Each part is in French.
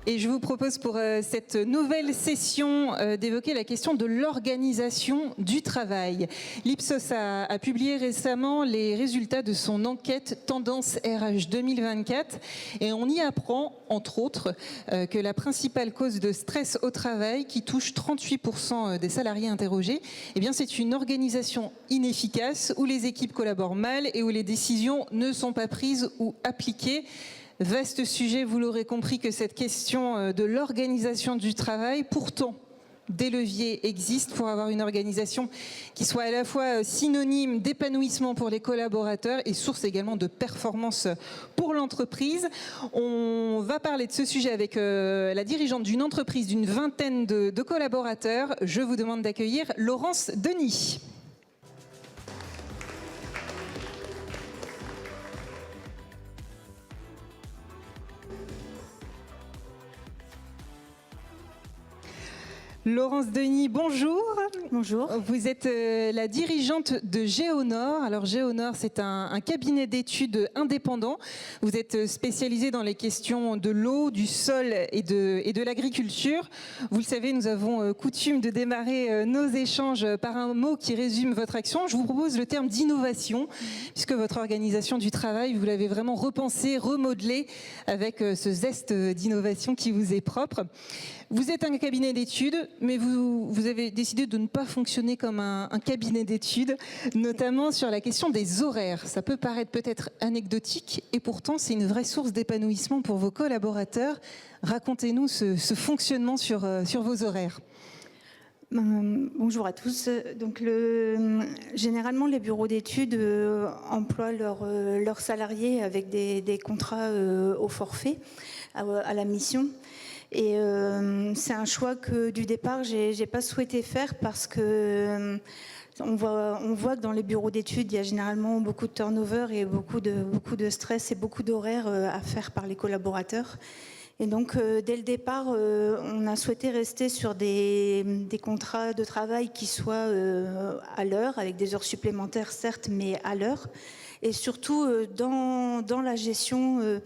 Et je vous propose pour cette nouvelle session d'évoquer la question de l'organisation du travail. L'Ipsos a publié récemment les résultats de son enquête Tendance RH 2024 et on y apprend, entre autres, que la principale cause de stress au travail, qui touche 38% des salariés interrogés, eh bien c'est une organisation inefficace où les équipes collaborent mal et où les décisions ne sont pas prises ou appliquées. Vaste sujet, vous l'aurez compris, que cette question de l'organisation du travail. Pourtant, des leviers existent pour avoir une organisation qui soit à la fois synonyme d'épanouissement pour les collaborateurs et source également de performance pour l'entreprise. On va parler de ce sujet avec la dirigeante d'une entreprise d'une vingtaine de collaborateurs. Je vous demande d'accueillir Laurence Denis. Laurence Denis, bonjour. Bonjour. Vous êtes la dirigeante de Géonor. Alors Géonor, c'est un cabinet d'études indépendant. Vous êtes spécialisé dans les questions de l'eau, du sol et de l'agriculture. Vous le savez, nous avons coutume de démarrer nos échanges par un mot qui résume votre action. Je vous propose le terme d'innovation, puisque votre organisation du travail, vous l'avez vraiment repensée, remodelée avec ce zeste d'innovation qui vous est propre. Vous êtes un cabinet d'études, mais vous avez décidé de ne pas fonctionner comme un cabinet d'études, notamment sur la question des horaires. Ça peut paraître peut-être anecdotique, et pourtant c'est une vraie source d'épanouissement pour vos collaborateurs. Racontez-nous ce fonctionnement sur vos horaires. Bonjour à tous. Donc généralement, les bureaux d'études emploient leurs salariés avec des contrats au forfait, à la mission. Et c'est un choix que du départ j'ai pas souhaité faire parce que on voit que dans les bureaux d'études il y a généralement beaucoup de turnover et beaucoup de stress et beaucoup d'horaires à faire par les collaborateurs. Et donc dès le départ on a souhaité rester sur des contrats de travail qui soient à l'heure, avec des heures supplémentaires certes, mais à l'heure, et surtout dans la gestion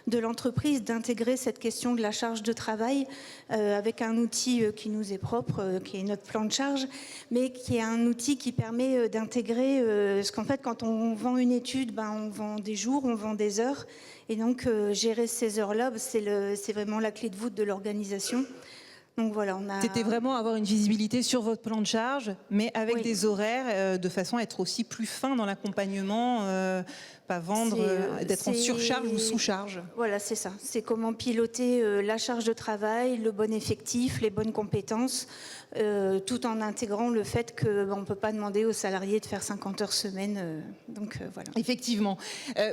de l'entreprise, d'intégrer cette question de la charge de travail avec un outil qui nous est propre, qui est notre plan de charge, mais qui est un outil qui permet d'intégrer, parce qu'en fait quand on vend une étude, on vend des jours, on vend des heures, et donc gérer ces heures-là, c'est vraiment la clé de voûte de l'organisation. Donc voilà, C'était vraiment avoir une visibilité sur votre plan de charge, mais avec oui, des horaires de façon à être aussi plus fin dans l'accompagnement, pas vendre, d'être en surcharge ou sous-charge. Voilà, c'est ça. C'est comment piloter la charge de travail, le bon effectif, les bonnes compétences, tout en intégrant le fait qu'on ne peut pas demander aux salariés de faire 50 heures semaine. Donc voilà. Effectivement.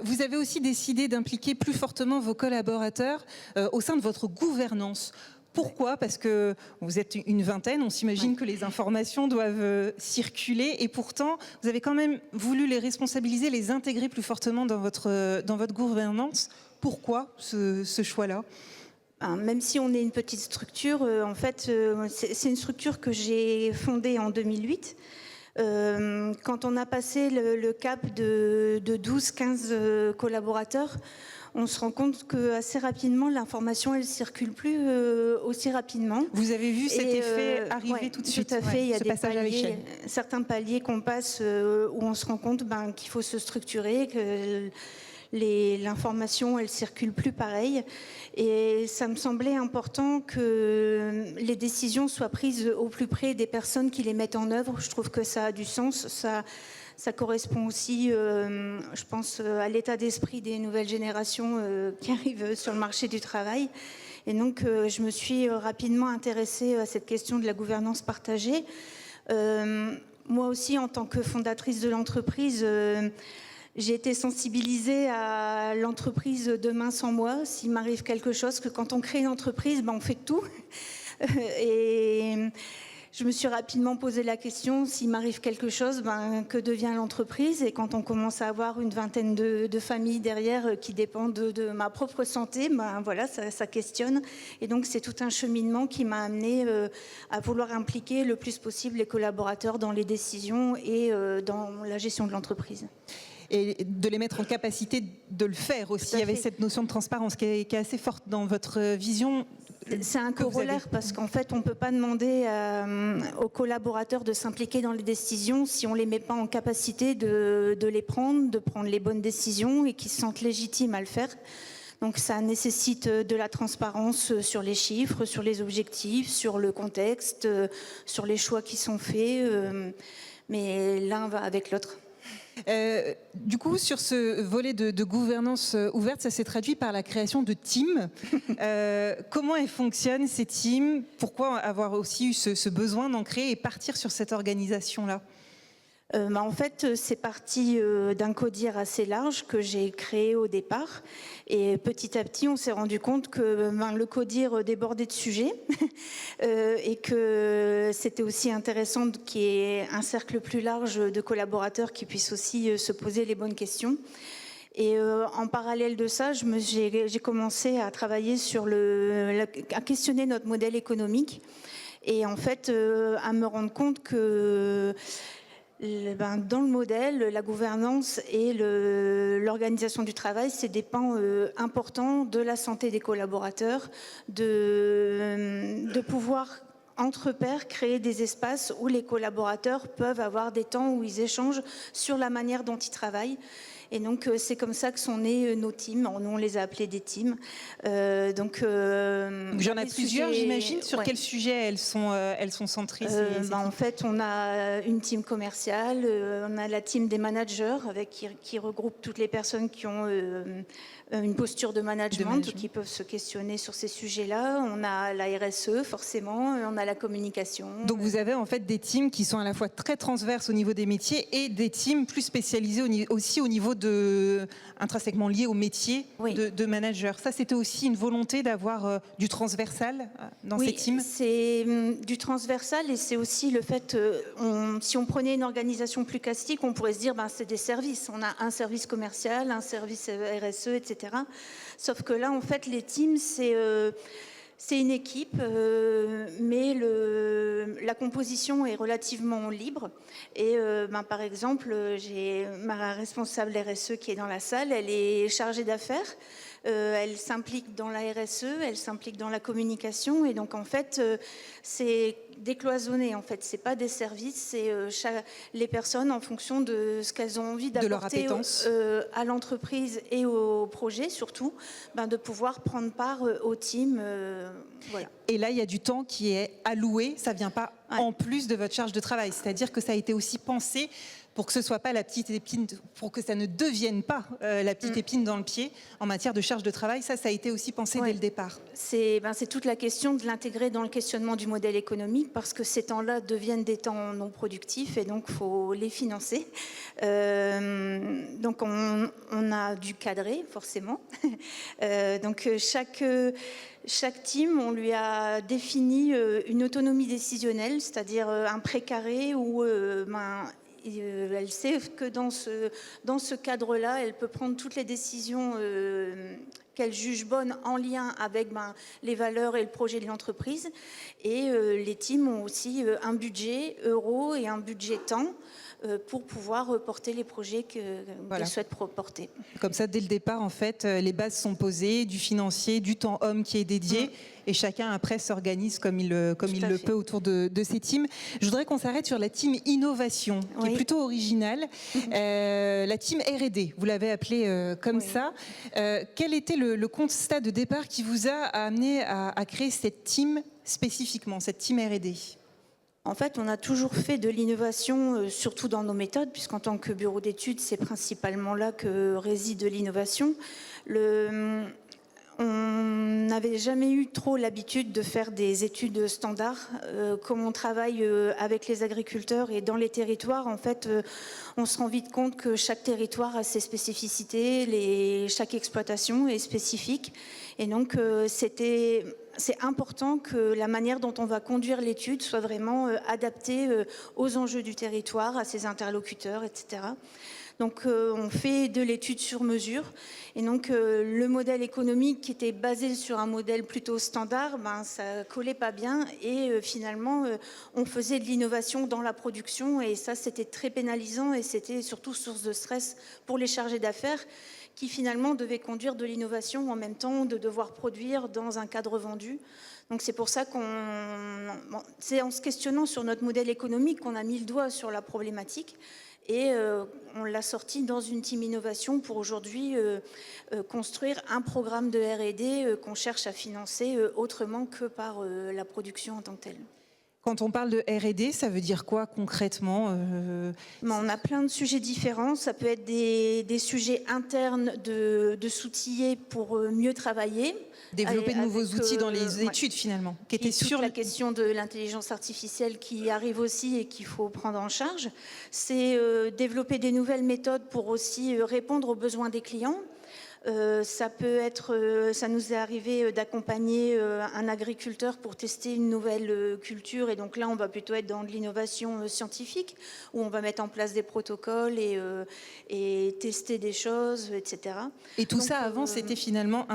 Vous avez aussi décidé d'impliquer plus fortement vos collaborateurs au sein de votre gouvernance. Pourquoi ? Parce que vous êtes une vingtaine, on s'imagine que les informations doivent circuler, et pourtant vous avez quand même voulu les responsabiliser, les intégrer plus fortement dans votre gouvernance. Pourquoi ce choix-là ? Même si on est une petite structure, en fait, c'est une structure que j'ai fondée en 2008. Quand on a passé le cap de 12-15 collaborateurs, on se rend compte que assez rapidement, l'information, elle circule plus aussi rapidement. Vous avez vu cet effet arriver tout de suite. Tout à fait. Il y a ce passage à l'échelle. Certains paliers qu'on passe où on se rend compte qu'il faut se structurer, que l'information, elle circule plus pareil. Et ça me semblait important que les décisions soient prises au plus près des personnes qui les mettent en œuvre. Je trouve que ça a du sens. Ça correspond aussi, je pense, à l'état d'esprit des nouvelles générations qui arrivent sur le marché du travail. Et donc, je me suis rapidement intéressée à cette question de la gouvernance partagée. Moi aussi, en tant que fondatrice de l'entreprise, j'ai été sensibilisée à l'entreprise demain sans moi. S'il m'arrive quelque chose, que quand on crée une entreprise, on fait tout. Et je me suis rapidement posé la question, s'il m'arrive quelque chose, que devient l'entreprise ? Et quand on commence à avoir une vingtaine de familles derrière qui dépendent de ma propre santé, voilà, ça questionne. Et donc c'est tout un cheminement qui m'a amené à vouloir impliquer le plus possible les collaborateurs dans les décisions et dans la gestion de l'entreprise. Et de les mettre en capacité de le faire aussi. Il y avait cette notion de transparence qui est assez forte dans votre vision. C'est un corollaire parce qu'en fait, on ne peut pas demander aux collaborateurs de s'impliquer dans les décisions si on ne les met pas en capacité de les prendre, de prendre les bonnes décisions et qu'ils se sentent légitimes à le faire. Donc ça nécessite de la transparence sur les chiffres, sur les objectifs, sur le contexte, sur les choix qui sont faits, mais l'un va avec l'autre. Du coup, sur ce volet de gouvernance ouverte, ça s'est traduit par la création de teams. Comment elles fonctionnent, ces teams? Pourquoi avoir aussi eu ce besoin d'en créer et partir sur cette organisation-là? En fait, c'est parti d'un CODIR assez large que j'ai créé au départ. Et petit à petit, on s'est rendu compte que le CODIR débordait de sujets et que c'était aussi intéressant qu'il y ait un cercle plus large de collaborateurs qui puissent aussi se poser les bonnes questions. Et en parallèle de ça, j'ai commencé à travailler sur à questionner notre modèle économique et en fait à me rendre compte que dans le modèle, la gouvernance et l'organisation du travail, c'est des pans importants de la santé des collaborateurs, de pouvoir entre pairs créer des espaces où les collaborateurs peuvent avoir des temps où ils échangent sur la manière dont ils travaillent. Et donc, c'est comme ça que sont nés nos teams. Nous, on les a appelés des teams. Donc, il y en a plusieurs, j'imagine. Sur quels sujets elles sont centrées En fait, on a une team commerciale, on a la team des managers qui regroupe toutes les personnes qui ont une posture de management, qui peuvent se questionner sur ces sujets-là. On a la RSE, forcément. On a la communication. Donc, vous avez en fait des teams qui sont à la fois très transverses au niveau des métiers et des teams plus spécialisés aussi au niveau intrinsèquement lié au métier de manager. Ça, c'était aussi une volonté d'avoir du transversal dans ces teams? C'est du transversal et c'est aussi le fait, si on prenait une organisation plus classique, on pourrait se dire c'est des services. On a un service commercial, un service RSE, etc. Sauf que là, en fait, les teams, c'est une équipe, mais la composition est relativement libre. Et par exemple, j'ai ma responsable RSE qui est dans la salle, elle est chargée d'affaires. Elle s'implique dans la RSE, elle s'implique dans la communication. Et donc, en fait, c'est décloisonné. En fait, c'est pas des services, c'est les personnes en fonction de ce qu'elles ont envie d'apporter à l'entreprise et au projet, surtout, de pouvoir prendre part au team. Voilà. Et là, il y a du temps qui est alloué. Ça vient pas en plus de votre charge de travail. C'est-à-dire que ça a été aussi pensé pour que ce soit pas la petite épine, pour que ça ne devienne pas la petite épine dans le pied en matière de charge de travail. Ça a été aussi pensé dès le départ. C'est toute la question de l'intégrer dans le questionnement du modèle économique parce que ces temps-là deviennent des temps non productifs et donc il faut les financer. Donc on a dû cadrer forcément. Donc chaque team, on lui a défini une autonomie décisionnelle, c'est-à-dire un précaré où elle sait que dans ce cadre-là, elle peut prendre toutes les décisions qu'elle juge bonnes en lien avec les valeurs et le projet de l'entreprise. Et les teams ont aussi un budget euro et un budget temps pour pouvoir porter les projets qu'elles souhaitent porter. Comme ça, dès le départ, en fait, les bases sont posées, du financier, du temps homme qui est dédié, et chacun après s'organise comme il le peut autour de ses teams. Je voudrais qu'on s'arrête sur la team innovation, qui est plutôt originale. La team R&D, vous l'avez appelée comme ça. Quel était le constat de départ qui vous a amené à créer cette team spécifiquement, cette team R&D? En fait, on a toujours fait de l'innovation, surtout dans nos méthodes, puisqu'en tant que bureau d'études, c'est principalement là que réside l'innovation. On n'avait jamais eu trop l'habitude de faire des études standards. Comme on travaille avec les agriculteurs et dans les territoires, en fait, on se rend vite compte que chaque territoire a ses spécificités, chaque exploitation est spécifique. Et donc, c'est important que la manière dont on va conduire l'étude soit vraiment adaptée aux enjeux du territoire, à ses interlocuteurs, etc. Donc on fait de l'étude sur mesure. Et donc le modèle économique qui était basé sur un modèle plutôt standard, ça collait pas bien. Et finalement, on faisait de l'innovation dans la production. Et ça, c'était très pénalisant et c'était surtout source de stress pour les chargés d'affaires qui finalement devaient conduire de l'innovation en même temps de devoir produire dans un cadre vendu. Donc c'est pour ça c'est en se questionnant sur notre modèle économique qu'on a mis le doigt sur la problématique et on l'a sorti dans une team innovation pour aujourd'hui construire un programme de R&D qu'on cherche à financer autrement que par la production en tant que telle. Quand on parle de R&D, ça veut dire quoi concrètement On a plein de sujets différents. Ça peut être des sujets internes de s'outiller pour mieux travailler. Développer de nouveaux outils dans les études finalement. Qui était sur la question de l'intelligence artificielle qui arrive aussi et qu'il faut prendre en charge. C'est développer des nouvelles méthodes pour aussi répondre aux besoins des clients. Ça nous est arrivé d'accompagner un agriculteur pour tester une nouvelle culture et donc là on va plutôt être dans de l'innovation scientifique où on va mettre en place des protocoles et tester des choses, etc. Et tout ça avant c'était finalement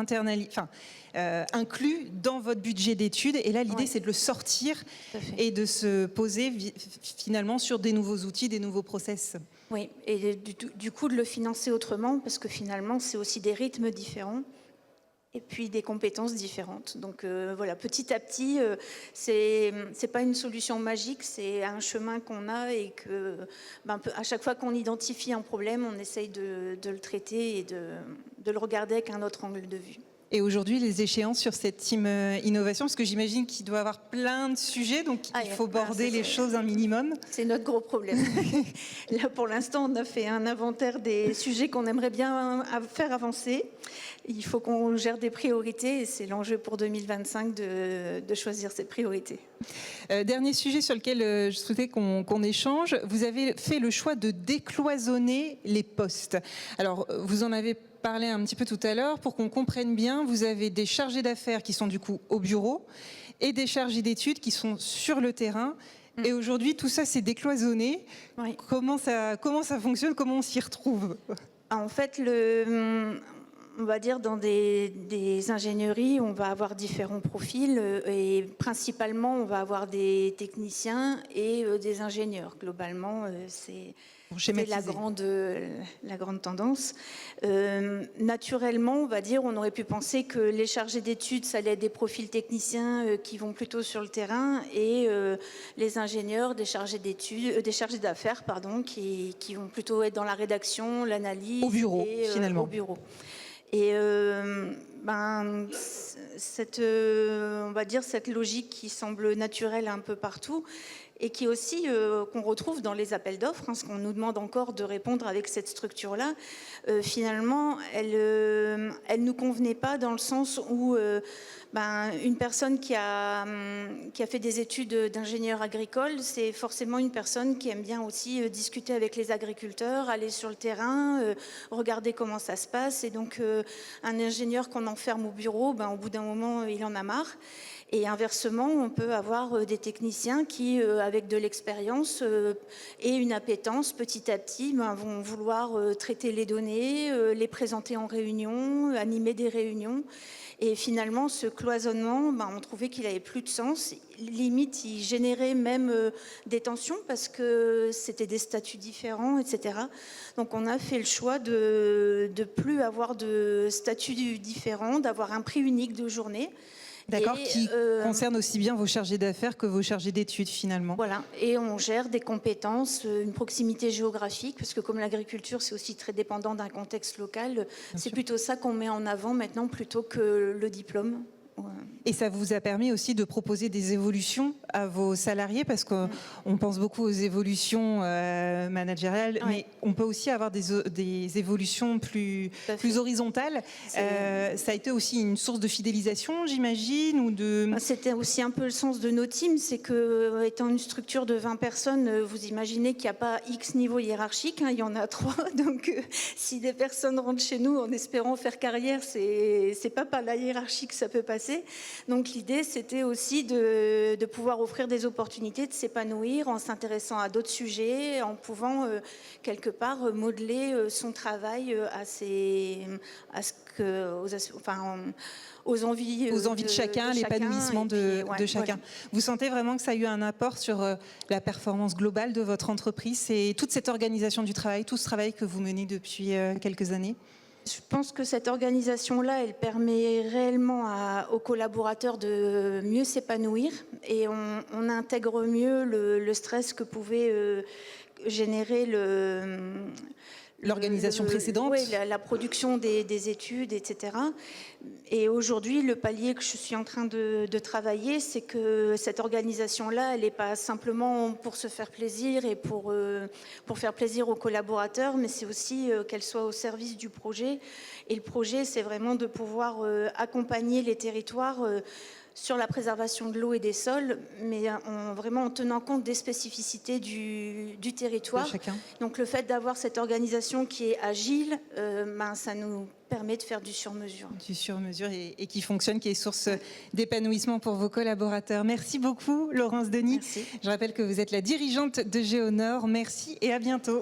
inclus dans votre budget d'études et là l'idée c'est de le sortir et de se poser finalement sur des nouveaux outils, des nouveaux process. Oui, et du coup de le financer autrement parce que finalement c'est aussi des rythmes différents et puis des compétences différentes. Donc voilà, petit à petit, c'est pas une solution magique, c'est un chemin qu'on a et que à chaque fois qu'on identifie un problème, on essaye de le traiter et de le regarder avec un autre angle de vue. Et aujourd'hui, les échéances sur cette team innovation, parce que j'imagine qu'il doit y avoir plein de sujets, donc il faut border les choses un minimum. C'est notre gros problème. Là, pour l'instant, on a fait un inventaire des sujets qu'on aimerait bien faire avancer. Il faut qu'on gère des priorités et c'est l'enjeu pour 2025 de choisir ces priorités. Dernier sujet sur lequel je souhaitais qu'on échange. Vous avez fait le choix de décloisonner les postes. Alors, vous en avez parlé un petit peu tout à l'heure. Pour qu'on comprenne bien, vous avez des chargés d'affaires qui sont du coup au bureau et des chargés d'études qui sont sur le terrain. Et aujourd'hui, tout ça, c'est décloisonné. Oui. Comment ça fonctionne? Comment on s'y retrouve? En fait, on va dire dans des ingénieries, on va avoir différents profils et principalement, on va avoir des techniciens et des ingénieurs. Globalement, c'est la grande tendance. Naturellement, on va dire, on aurait pu penser que les chargés d'études, ça allait être des profils techniciens qui vont plutôt sur le terrain et les ingénieurs, des chargés d'affaires, qui vont plutôt être dans la rédaction, l'analyse. Au bureau, finalement. Au bureau. Et on va dire cette logique qui semble naturelle un peu partout et qui aussi qu'on retrouve dans les appels d'offres, ce qu'on nous demande encore de répondre avec cette structure-là, finalement, elle nous convenait pas dans le sens où une personne qui a fait des études d'ingénieur agricole, c'est forcément une personne qui aime bien aussi discuter avec les agriculteurs, aller sur le terrain, regarder comment ça se passe. Et donc, un ingénieur qu'on enferme au bureau, au bout d'un moment, il en a marre. Et inversement, on peut avoir des techniciens qui, avec de l'expérience et une appétence, petit à petit, vont vouloir traiter les données, les présenter en réunion, animer des réunions. Et finalement, ce cloisonnement, on trouvait qu'il n'avait plus de sens. Limite, il générait même des tensions parce que c'était des statuts différents, etc. Donc, on a fait le choix de ne plus avoir de statuts différents, d'avoir un prix unique de journée. D'accord, qui concerne aussi bien vos chargés d'affaires que vos chargés d'études finalement. Voilà, et on gère des compétences, une proximité géographique, parce que comme l'agriculture c'est aussi très dépendant d'un contexte local, c'est plutôt ça qu'on met en avant maintenant plutôt que le diplôme. Et ça vous a permis aussi de proposer des évolutions à vos salariés parce qu'on pense beaucoup aux évolutions managériales, mais on peut aussi avoir des évolutions plus horizontales. Ça a été aussi une source de fidélisation, j'imagine, C'était aussi un peu le sens de nos teams, c'est que étant une structure de 20 personnes, vous imaginez qu'il n'y a pas X niveau hiérarchique, il y en a 3. Donc si des personnes rentrent chez nous en espérant faire carrière, c'est pas par la hiérarchie que ça peut passer. Donc l'idée, c'était aussi de pouvoir offrir des opportunités de s'épanouir en s'intéressant à d'autres sujets, en pouvant quelque part modeler son travail aux envies de chacun, l'épanouissement de chacun. Voilà. Vous sentez vraiment que ça a eu un apport sur la performance globale de votre entreprise et toute cette organisation du travail, tout ce travail que vous menez depuis quelques années? Je pense que cette organisation-là, elle permet réellement aux collaborateurs de mieux s'épanouir et on intègre mieux le stress que pouvait générer l'organisation précédente. Oui, la production des études, etc. Et aujourd'hui, le palier que je suis en train de travailler, c'est que cette organisation-là, elle n'est pas simplement pour se faire plaisir et pour faire plaisir aux collaborateurs, mais c'est aussi qu'elle soit au service du projet. Et le projet, c'est vraiment de pouvoir accompagner les territoires sur la préservation de l'eau et des sols, mais vraiment en tenant compte des spécificités du territoire. Donc le fait d'avoir cette organisation qui est agile, ça nous permet de faire du sur-mesure. Du sur-mesure et qui fonctionne, qui est source d'épanouissement pour vos collaborateurs. Merci beaucoup, Laurence Denis. Merci. Je rappelle que vous êtes la dirigeante de Géonor. Merci et à bientôt.